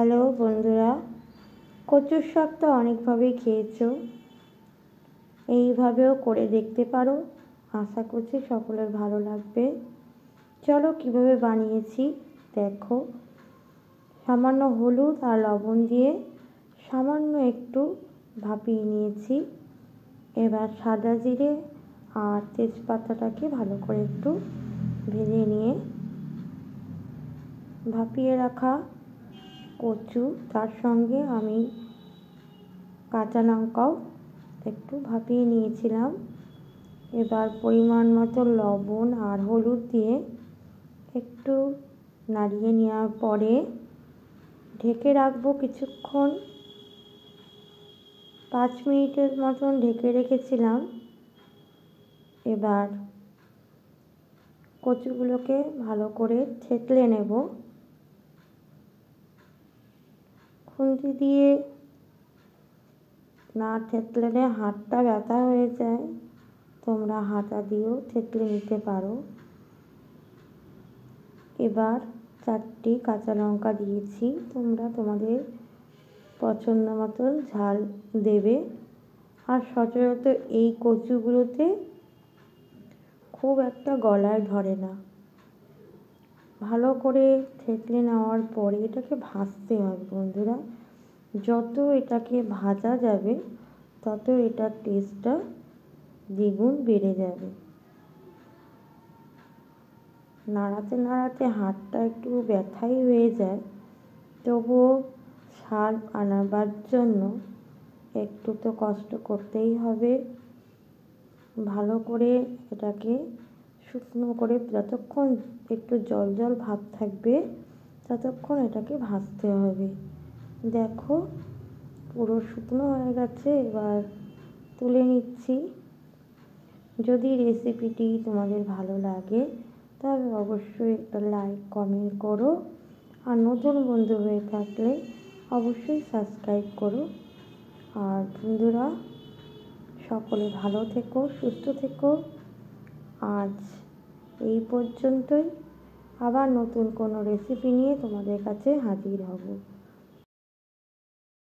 Hello বন্ধুরা, কচুর শাক তো অনেকভাবেই খেয়েছো, এইভাবেও করে দেখতে পারো। আশা করছি সকলের ভালো লাগবে। চলো কিভাবে বানিয়েছি দেখো। সামান্য হলুদ আর লবণ দিয়ে সামান্য একটু ভাপিয়ে নিয়েছি। এবার সাদা জিরে আর তেজপাতাটাকে ভালো করে একটু ভেজে নিয়ে ভাপিয়ে রাখা কচু, তার সঙ্গে আমি কাঁচা লঙ্কাও একটু ভাপিয়ে নিয়েছিলাম। এবার পরিমাণ মতো লবণ আর হলুদ দিয়ে একটু নাড়িয়ে নেওয়ার পরে ঢেকে রাখবো কিছুক্ষণ। 5 মিনিটের মতন ঢেকে রেখেছিলাম। এবার কচুগুলোকে ভালো করে থেতলে নেব। খুন্তি দিয়ে না থেতলে হাতটা ব্যথা হয়ে যায়, তোমরা হাতা দিয়েও থেতলে নিতে পারো। এবার 4টি কাঁচা লঙ্কা দিয়েছি, তোমরা তোমাদের পছন্দ মতো ঝাল দেবে। আর সচরাচর এই কচুগুলোতে খুব একটা গলায় ধরে না। ভালো করে থেতলে নেওয়ার পরে এটাকে ভাজতে হবে বন্ধুরা। যত এটাকে ভাজা যাবে তত এটার টেস্টটা দ্বিগুণ বেড়ে যাবে। নাড়াতে নাড়াতে হাতটা একটু ব্যথাই হয়ে যায়, তবুও স্বাদ আনাবার জন্য একটু তো কষ্ট করতেই হবে। ভালো করে এটাকে শুকনো করে যতক্ষণ একটু জল জল ভাব থাকবে ততক্ষণ এটাকে ভাজতে হবে। দেখো পুরো শুকনো হয়ে গেছে, এবার তুলে নিচ্ছি। যদি রেসিপিটি তোমাদের ভালো লাগে তাহলে অবশ্যই একটা লাইক কমেন্ট করো, আর নতুন বন্ধু হয়ে থাকলে অবশ্যই সাবস্ক্রাইব করো। আর বন্ধুরা সকলে ভালো থেকো, সুস্থ থেকো। আজ এই পর্যন্তই, আবার নতুন কোনো রেসিপি নিয়ে তোমাদের কাছে হাজির হব।